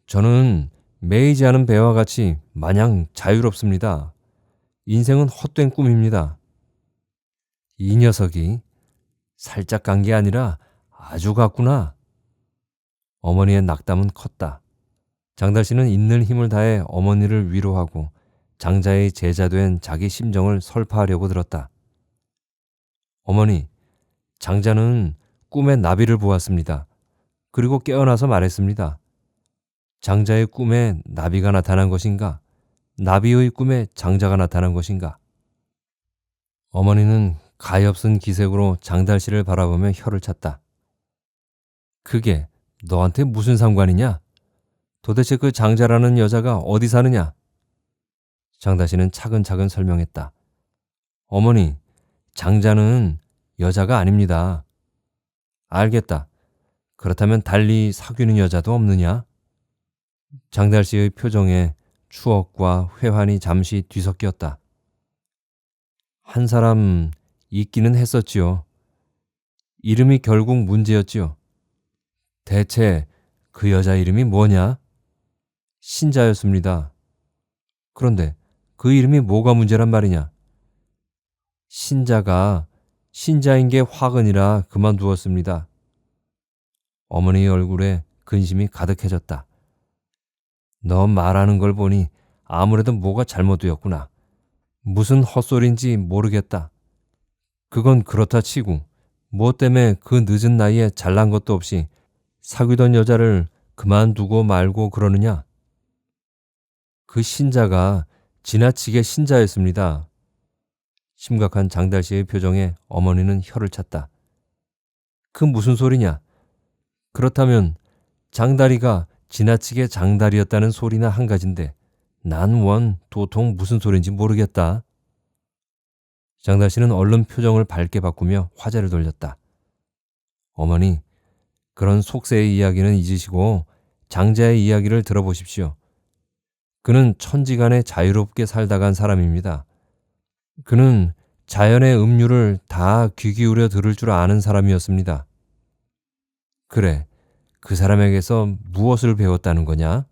저는 매이지 않은 배와 같이 마냥 자유롭습니다. 인생은 헛된 꿈입니다. 이 녀석이 살짝 간 게 아니라 아주 갔구나. 어머니의 낙담은 컸다. 장달씨는 있는 힘을 다해 어머니를 위로하고 장자의 제자된 자기 심정을 설파하려고 들었다. 어머니, 장자는 꿈에 나비를 보았습니다. 그리고 깨어나서 말했습니다. 장자의 꿈에 나비가 나타난 것인가? 나비의 꿈에 장자가 나타난 것인가? 어머니는 가엾은 기색으로 장달 씨를 바라보며 혀를 찼다. 그게 너한테 무슨 상관이냐? 도대체 그 장자라는 여자가 어디 사느냐? 장달 씨는 차근차근 설명했다. 어머니, 장자는 여자가 아닙니다. 알겠다. 그렇다면 달리 사귀는 여자도 없느냐? 장달 씨의 표정에 추억과 회환이 잠시 뒤섞였다. 한 사람 있기는 했었지요. 이름이 결국 문제였지요. 대체 그 여자 이름이 뭐냐? 신자였습니다. 그런데 그 이름이 뭐가 문제란 말이냐? 신자가 신자인 게 화근이라 그만두었습니다. 어머니의 얼굴에 근심이 가득해졌다. 너 말하는 걸 보니 아무래도 뭐가 잘못되었구나. 무슨 헛소리인지 모르겠다. 그건 그렇다 치고 뭐 때문에 그 늦은 나이에 잘난 것도 없이 사귀던 여자를 그만두고 말고 그러느냐? 그 신자가 지나치게 신자였습니다. 심각한 장달 씨의 표정에 어머니는 혀를 찼다. 그 무슨 소리냐? 그렇다면 장다리가 지나치게 장다리였다는 소리나 한 가지인데 난 원 도통 무슨 소리인지 모르겠다. 장달 씨는 얼른 표정을 밝게 바꾸며 화제를 돌렸다. 어머니, 그런 속세의 이야기는 잊으시고 장자의 이야기를 들어보십시오. 그는 천지간에 자유롭게 살다 간 사람입니다. 그는 자연의 음유를 다 귀 기울여 들을 줄 아는 사람이었습니다. 그래, 그 사람에게서 무엇을 배웠다는 거냐?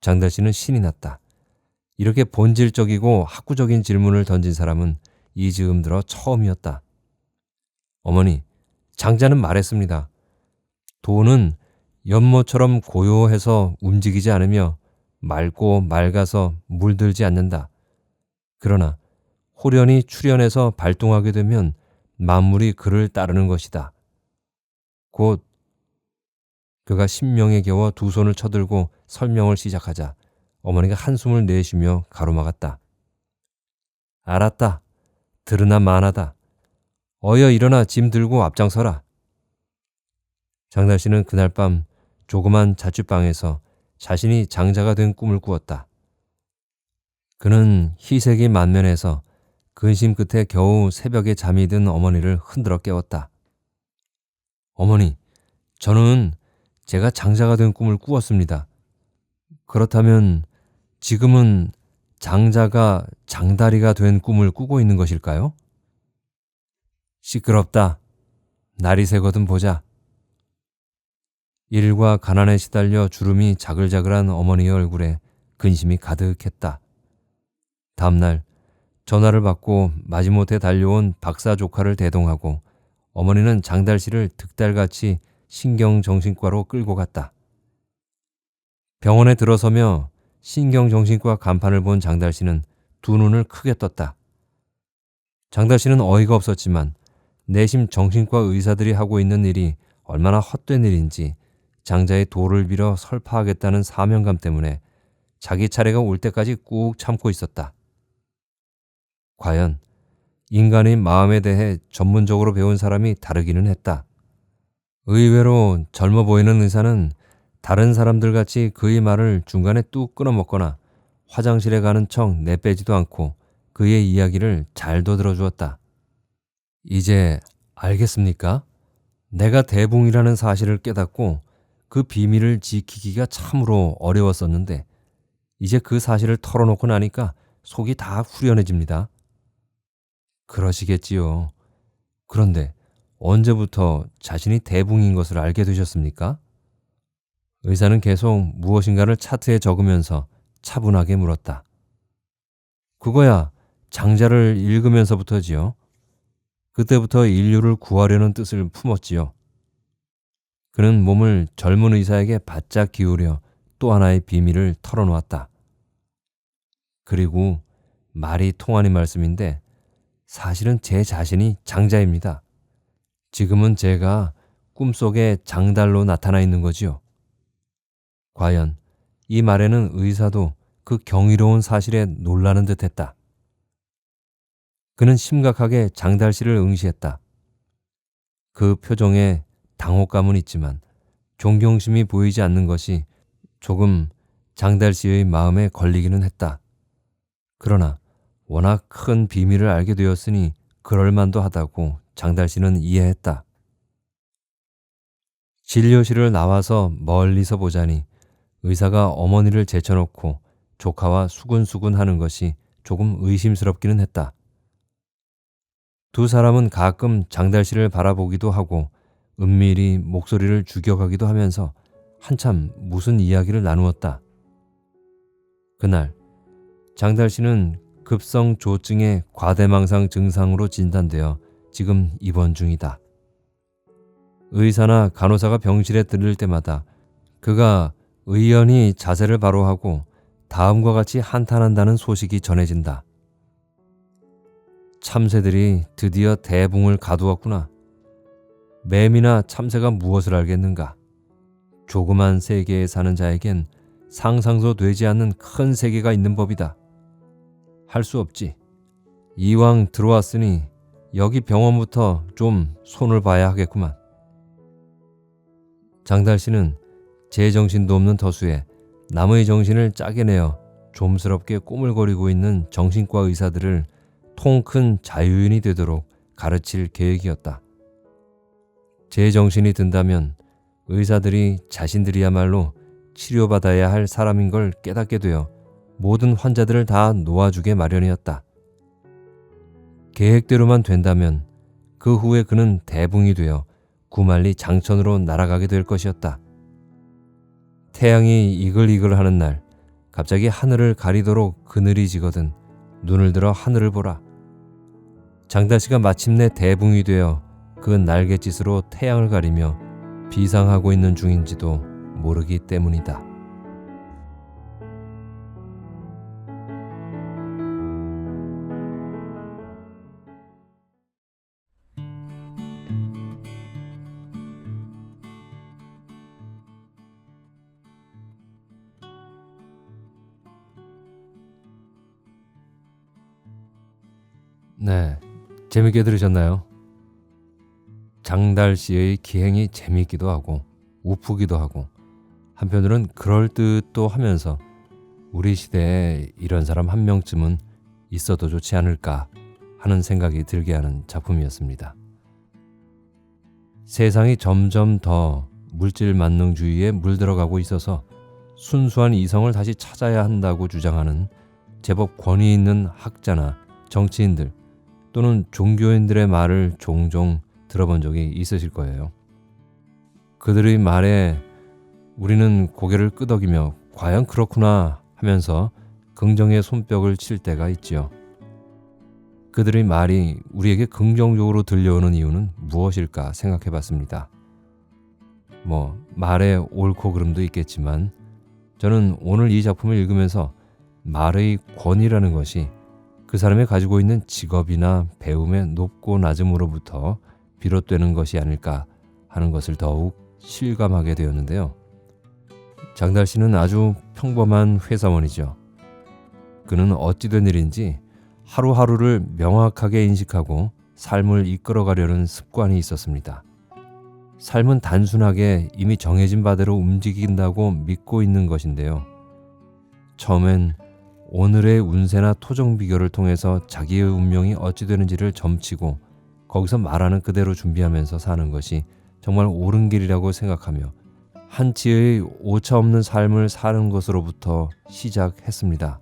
장달 씨는 신이 났다. 이렇게 본질적이고 학구적인 질문을 던진 사람은 이 즈음 들어 처음이었다. 어머니, 장자는 말했습니다. 돈은 연못처럼 고요해서 움직이지 않으며 맑고 맑아서 물들지 않는다. 그러나 호련히 출현해서 발동하게 되면 만물이 그를 따르는 것이다. 곧 그가 신명에 겨워 두 손을 쳐들고 설명을 시작하자 어머니가 한숨을 내쉬며 가로막았다. 알았다. 들으나 마나다. 어여 일어나 짐 들고 앞장서라. 장달 씨는 그날 밤 조그만 자취방에서 자신이 장자가 된 꿈을 꾸었다. 그는 희색이 만면해서 근심 끝에 겨우 새벽에 잠이 든 어머니를 흔들어 깨웠다. 어머니, 저는 제가 장자가 된 꿈을 꾸었습니다. 그렇다면 지금은 장자가 장다리가 된 꿈을 꾸고 있는 것일까요? 시끄럽다. 날이 새거든 보자. 일과 가난에 시달려 주름이 자글자글한 어머니의 얼굴에 근심이 가득했다. 다음날 전화를 받고 마지못해 달려온 박사 조카를 대동하고 어머니는 장달 씨를 득달같이 신경정신과로 끌고 갔다. 병원에 들어서며 신경정신과 간판을 본 장달 씨는 두 눈을 크게 떴다. 장달 씨는 어이가 없었지만 내심 정신과 의사들이 하고 있는 일이 얼마나 헛된 일인지 장자의 도를 빌어 설파하겠다는 사명감 때문에 자기 차례가 올 때까지 꾹 참고 있었다. 과연 인간의 마음에 대해 전문적으로 배운 사람이 다르기는 했다. 의외로 젊어 보이는 의사는 다른 사람들같이 그의 말을 중간에 뚝 끊어먹거나 화장실에 가는 척 내빼지도 않고 그의 이야기를 잘도 들어주었다. 이제 알겠습니까? 내가 대붕이라는 사실을 깨닫고 그 비밀을 지키기가 참으로 어려웠었는데 이제 그 사실을 털어놓고 나니까 속이 다 후련해집니다. 그러시겠지요. 그런데 언제부터 자신이 대붕인 것을 알게 되셨습니까? 의사는 계속 무엇인가를 차트에 적으면서 차분하게 물었다. 그거야 장자를 읽으면서부터지요. 그때부터 인류를 구하려는 뜻을 품었지요. 그는 몸을 젊은 의사에게 바짝 기울여 또 하나의 비밀을 털어놓았다. 그리고 말이 통하는 말씀인데 사실은 제 자신이 장자입니다. 지금은 제가 꿈속에 장달로 나타나 있는 거지요. 과연 이 말에는 의사도 그 경이로운 사실에 놀라는 듯했다. 그는 심각하게 장달 씨를 응시했다. 그 표정에 당혹감은 있지만 존경심이 보이지 않는 것이 조금 장달 씨의 마음에 걸리기는 했다. 그러나 워낙 큰 비밀을 알게 되었으니 그럴만도 하다고 장달 씨는 이해했다. 진료실을 나와서 멀리서 보자니 의사가 어머니를 제쳐놓고 조카와 수근수근 하는 것이 조금 의심스럽기는 했다. 두 사람은 가끔 장달 씨를 바라보기도 하고 은밀히 목소리를 죽여가기도 하면서 한참 무슨 이야기를 나누었다. 그날 장달 씨는 급성 조증의 과대망상 증상으로 진단되어 지금 입원 중이다. 의사나 간호사가 병실에 들를 때마다 그가 의연히 자세를 바로 하고 다음과 같이 한탄한다는 소식이 전해진다. 참새들이 드디어 대붕을 가두었구나. 매미나 참새가 무엇을 알겠는가. 조그만 세계에 사는 자에겐 상상도 되지 않는 큰 세계가 있는 법이다. 할 수 없지. 이왕 들어왔으니 여기 병원부터 좀 손을 봐야 하겠구만. 장달 씨는 제정신도 없는 터수에 남의 정신을 짜게 내어 좀스럽게 꼬물거리고 있는 정신과 의사들을 통 큰 자유인이 되도록 가르칠 계획이었다. 제정신이 든다면 의사들이 자신들이야말로 치료받아야 할 사람인 걸 깨닫게 되어 모든 환자들을 다 놓아주게 마련이었다. 계획대로만 된다면 그 후에 그는 대붕이 되어 구만리 장천으로 날아가게 될 것이었다. 태양이 이글이글하는 날 갑자기 하늘을 가리도록 그늘이 지거든 눈을 들어 하늘을 보라. 장달 씨가 마침내 대붕이 되어 그 날갯짓으로 태양을 가리며 비상하고 있는 중인지도 모르기 때문이다. 네, 재밌게 들으셨나요? 장달 씨의 기행이 재미있기도 하고 우프기도 하고 한편으로는 그럴듯도 하면서 우리 시대에 이런 사람 한 명쯤은 있어도 좋지 않을까 하는 생각이 들게 하는 작품이었습니다. 세상이 점점 더 물질 만능주의에 물들어가고 있어서 순수한 이성을 다시 찾아야 한다고 주장하는 제법 권위 있는 학자나 정치인들 또는 종교인들의 말을 종종 들어본 적이 있으실 거예요. 그들의 말에 우리는 고개를 끄덕이며 과연 그렇구나 하면서 긍정의 손뼉을 칠 때가 있지요. 그들의 말이 우리에게 긍정적으로 들려오는 이유는 무엇일까 생각해 봤습니다. 말에 옳고 그름도 있겠지만 저는 오늘 이 작품을 읽으면서 말의 권위라는 것이 그 사람이 가지고 있는 직업이나 배움의 높고 낮음으로부터 비롯되는 것이 아닐까 하는 것을 더욱 실감하게 되었는데요. 장달 씨는 아주 평범한 회사원이죠. 그는 어찌된 일인지 하루하루를 명확하게 인식하고 삶을 이끌어가려는 습관이 있었습니다. 삶은 단순하게 이미 정해진 바대로 움직인다고 믿고 있는 것인데요. 처음엔 오늘의 운세나 토종 비결을 통해서 자기의 운명이 어찌 되는지를 점치고 거기서 말하는 그대로 준비하면서 사는 것이 정말 옳은 길이라고 생각하며 한치의 오차 없는 삶을 사는 것으로부터 시작했습니다.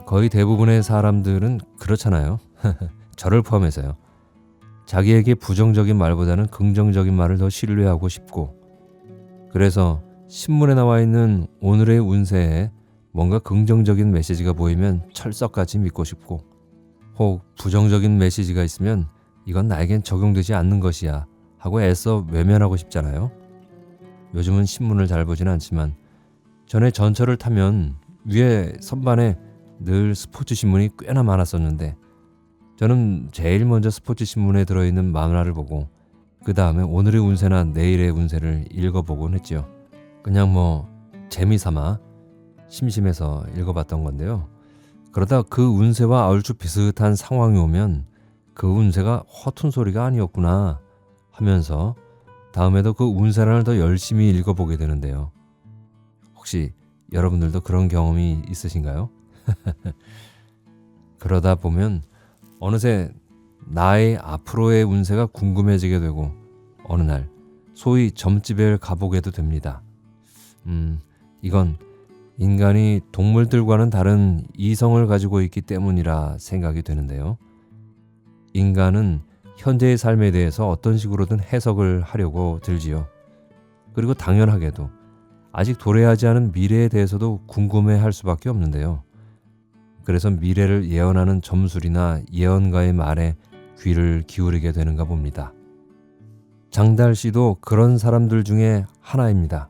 거의 대부분의 사람들은 그렇잖아요. 저를 포함해서요. 자기에게 부정적인 말보다는 긍정적인 말을 더 신뢰하고 싶고, 그래서 신문에 나와 있는 오늘의 운세에 뭔가 긍정적인 메시지가 보이면 철석같이 믿고 싶고, 혹 부정적인 메시지가 있으면 이건 나에겐 적용되지 않는 것이야 하고 애써 외면하고 싶잖아요. 요즘은 신문을 잘 보진 않지만 전에 전철을 타면 위에 선반에 늘 스포츠 신문이 꽤나 많았었는데 저는 제일 먼저 스포츠 신문에 들어있는 만화를 보고 그 다음에 오늘의 운세나 내일의 운세를 읽어보곤 했지요. 그냥 재미삼아 심심해서 읽어봤던 건데요. 그러다 그 운세와 얼추 비슷한 상황이 오면 그 운세가 허튼 소리가 아니었구나 하면서 다음에도 그 운세란을 더 열심히 읽어보게 되는데요. 혹시 여러분들도 그런 경험이 있으신가요? 그러다 보면 어느새 나의 앞으로의 운세가 궁금해지게 되고 어느 날 소위 점집에 가보게도 됩니다. 이건 인간이 동물들과는 다른 이성을 가지고 있기 때문이라 생각이 되는데요. 인간은 현재의 삶에 대해서 어떤 식으로든 해석을 하려고 들지요. 그리고 당연하게도 아직 도래하지 않은 미래에 대해서도 궁금해할 수밖에 없는데요. 그래서 미래를 예언하는 점술이나 예언가의 말에 귀를 기울이게 되는가 봅니다. 장달 씨도 그런 사람들 중에 하나입니다.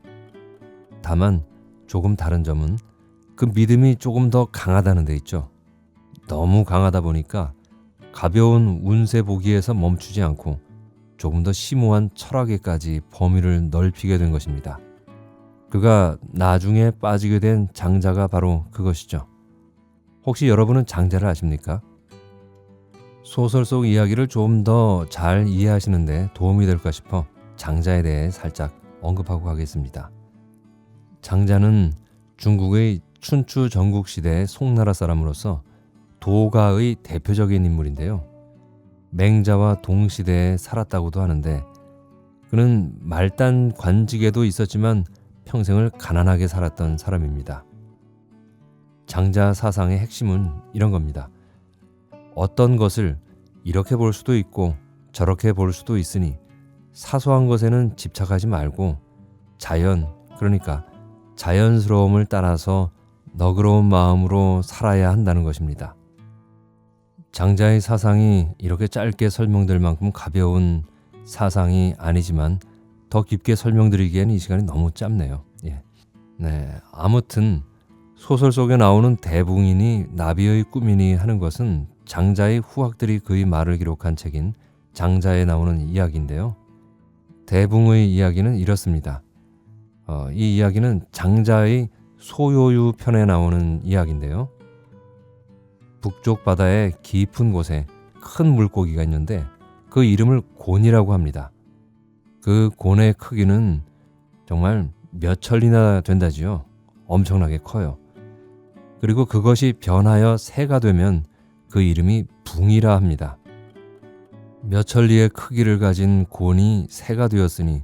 다만 조금 다른 점은 그 믿음이 조금 더 강하다는 데 있죠. 너무 강하다 보니까 가벼운 운세 보기에서 멈추지 않고 조금 더 심오한 철학에까지 범위를 넓히게 된 것입니다. 그가 나중에 빠지게 된 장자가 바로 그것이죠. 혹시 여러분은 장자를 아십니까? 소설 속 이야기를 좀 더 잘 이해하시는데 도움이 될까 싶어 장자에 대해 살짝 언급하고 가겠습니다. 장자는 중국의 춘추 전국시대의 송나라 사람으로서 도가의 대표적인 인물인데요. 맹자와 동시대에 살았다고도 하는데 그는 말단 관직에도 있었지만 평생을 가난하게 살았던 사람입니다. 장자 사상의 핵심은 이런 겁니다. 어떤 것을 이렇게 볼 수도 있고 저렇게 볼 수도 있으니 사소한 것에는 집착하지 말고 그러니까 자연스러움을 따라서 너그러운 마음으로 살아야 한다는 것입니다. 장자의 사상이 이렇게 짧게 설명될 만큼 가벼운 사상이 아니지만 더 깊게 설명드리기엔 이 시간이 너무 짧네요. 아무튼 소설 속에 나오는 대붕인이 나비의 꿈이니 하는 것은 장자의 후학들이 그의 말을 기록한 책인 장자에 나오는 이야기인데요. 대붕의 이야기는 이렇습니다. 이 이야기는 장자의 소요유 편에 나오는 이야기인데요. 북쪽 바다의 깊은 곳에 큰 물고기가 있는데 그 이름을 곤이라고 합니다. 그 곤의 크기는 정말 몇 천리나 된다지요. 엄청나게 커요. 그리고 그것이 변하여 새가 되면 그 이름이 붕이라 합니다. 몇 천리의 크기를 가진 곤이 새가 되었으니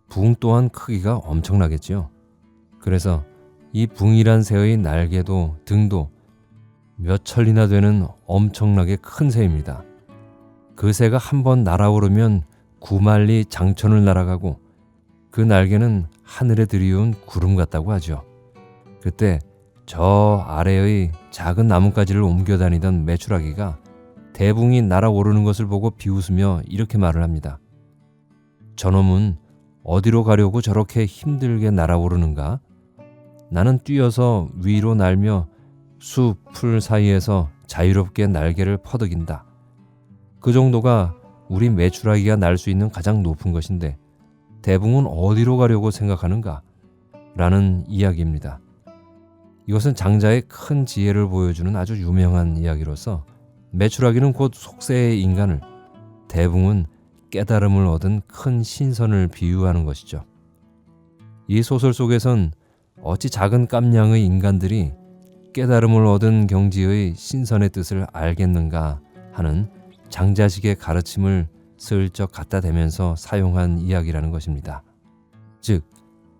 붕 또한 크기가 엄청나겠지요. 그래서 이 붕이란 새의 날개도 등도 몇 천리나 되는 엄청나게 큰 새입니다. 그 새가 한번 날아오르면 구만리 장천을 날아가고 그 날개는 하늘에 들이운 구름 같다고 하죠. 그때 저 아래의 작은 나뭇가지를 옮겨 다니던 메추라기가 대붕이 날아오르는 것을 보고 비웃으며 이렇게 말을 합니다. 저놈은 어디로 가려고 저렇게 힘들게 날아오르는가? 나는 뛰어서 위로 날며 숲, 풀 사이에서 자유롭게 날개를 퍼득인다. 그 정도가 우리 메추라기가 날 수 있는 가장 높은 것인데 대붕은 어디로 가려고 생각하는가? 라는 이야기입니다. 이것은 장자의 큰 지혜를 보여주는 아주 유명한 이야기로서 메추라기는 곧 속세의 인간을, 대붕은 깨달음을 얻은 큰 신선을 비유하는 것이죠. 이 소설 속에선 어찌 작은 깜냥의 인간들이 깨달음을 얻은 경지의 신선의 뜻을 알겠는가 하는 장자식의 가르침을 슬쩍 갖다 대면서 사용한 이야기라는 것입니다. 즉,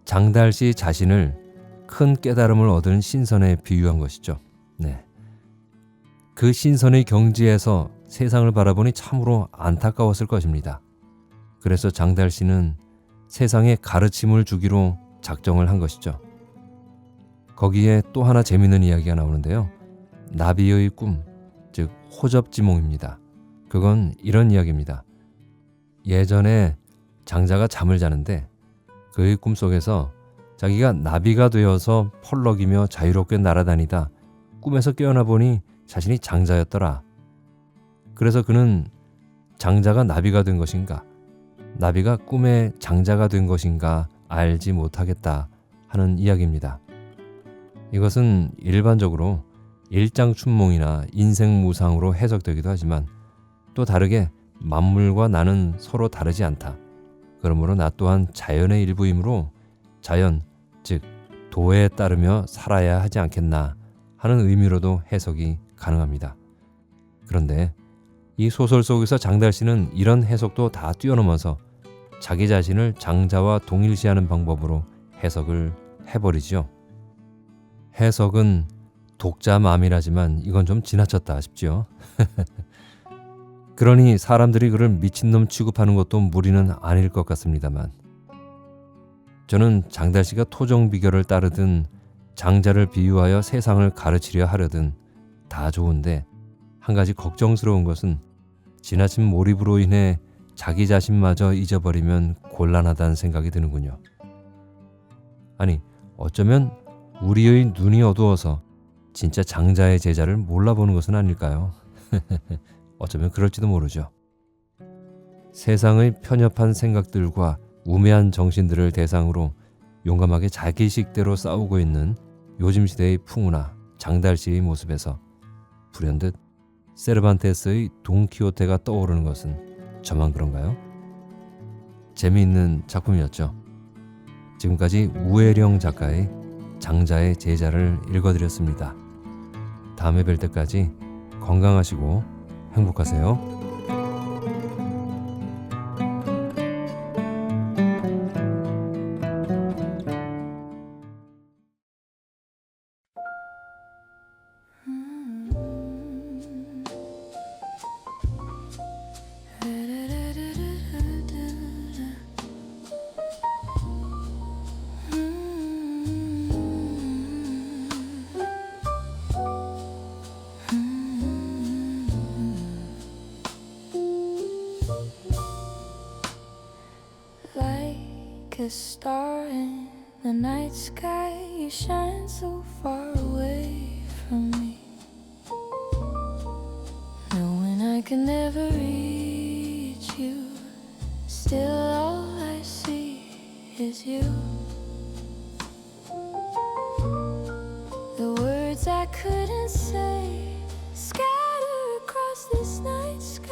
장달씨 자신을 큰 깨달음을 얻은 신선에 비유한 것이죠. 그 신선의 경지에서 세상을 바라보니 참으로 안타까웠을 것입니다. 그래서 장달씨는 세상에 가르침을 주기로 작정을 한 것이죠. 거기에 또 하나 재미있는 이야기가 나오는데요. 나비의 꿈, 즉 호접지몽입니다. 그건 이런 이야기입니다. 예전에 장자가 잠을 자는데 그의 꿈속에서 자기가 나비가 되어서 펄럭이며 자유롭게 날아다니다 꿈에서 깨어나 보니 자신이 장자였더라. 그래서 그는 장자가 나비가 된 것인가? 나비가 꿈의 장자가 된 것인가 알지 못하겠다 하는 이야기입니다. 이것은 일반적으로 일장춘몽이나 인생무상으로 해석되기도 하지만 또 다르게 만물과 나는 서로 다르지 않다. 그러므로 나 또한 자연의 일부이므로 자연, 즉 도에 따르며 살아야 하지 않겠나 하는 의미로도 해석이 가능합니다. 그런데 이 소설 속에서 장달씨는 이런 해석도 다 뛰어넘어서 자기 자신을 장자와 동일시하는 방법으로 해석을 해버리죠. 해석은 독자 마음이라지만 이건 좀 지나쳤다 싶죠. 그러니 사람들이 그를 미친놈 취급하는 것도 무리는 아닐 것 같습니다만 저는 장달씨가 토종비결을 따르든 장자를 비유하여 세상을 가르치려 하려든 다 좋은데 한 가지 걱정스러운 것은 지나친 몰입으로 인해 자기 자신마저 잊어버리면 곤란하다는 생각이 드는군요. 아니, 어쩌면 우리의 눈이 어두워서 진짜 장자의 제자를 몰라보는 것은 아닐까요? 어쩌면 그럴지도 모르죠. 세상의 편협한 생각들과 우매한 정신들을 대상으로 용감하게 자기식대로 싸우고 있는 요즘 시대의 풍우나 장달씨의 모습에서 불현듯 세르반테스의 돈키호테가 떠오르는 것은 저만 그런가요? 재미있는 작품이었죠. 지금까지 우혜령 작가의 장자의 제자를 읽어드렸습니다. 다음에 뵐 때까지 건강하시고 행복하세요. Like a star in the night sky, you shine so far away from me, knowing I can never reach you. Still all I see is you. The words I couldn't say scatter across this night sky.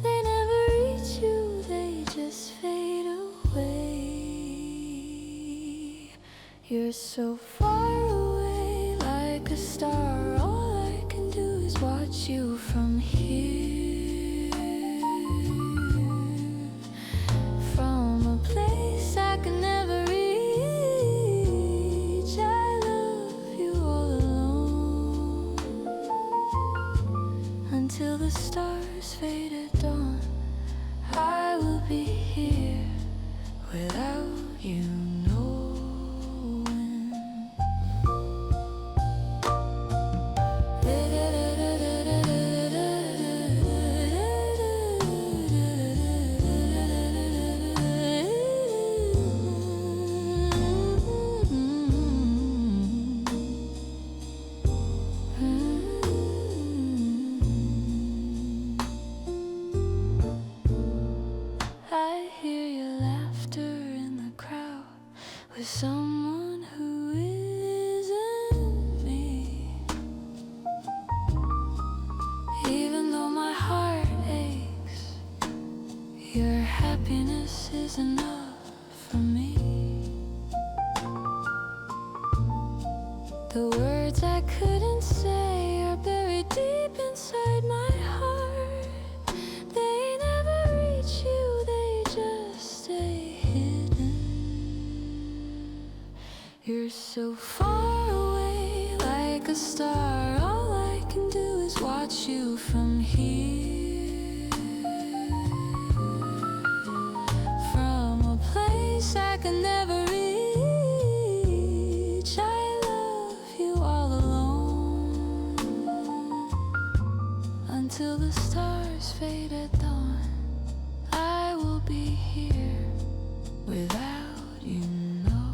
They never reach you, they just fade away. You're so far away, like a star. All I can do is watch you from here, from a place I can never reach. I love you all alone until the stars fade at dawn. I will be here without you knowing. I hear your laughter in the crowd with someone who isn't me. Even though my heart aches, your happiness is enough for me. The words I couldn't say are buried deep inside my heart. They never reach you, they just stay hidden. You're so far away, like a star. All I can do is watch you from here, from a place I can never reach. I love you all alone until the stars fade at dawn. I will be here without you knowing.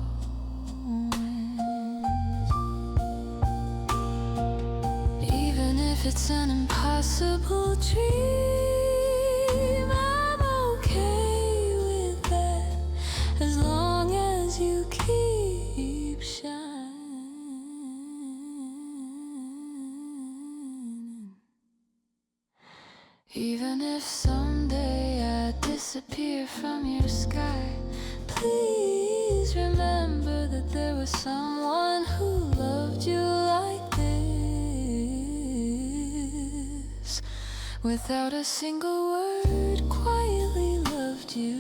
Even if it's an impossible dream, I'm okay Even if someday I disappear from your sky, please remember that there was someone who loved you like this. Without a single word, quietly loved you.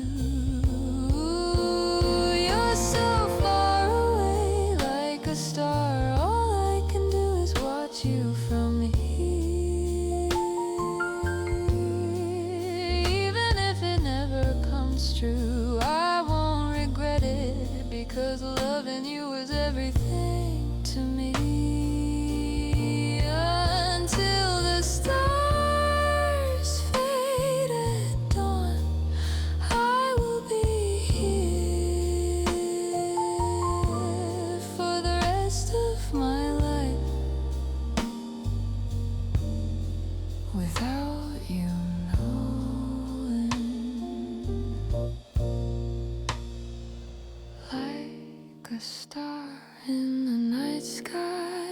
You're so far away, like a star. All I can do is watch you from here. Even if it never comes true, I won't regret it, because loving you is everything to me. Until the stars fade at dawn, I will be here for the rest of my life without you knowing. Like a star in the night sky,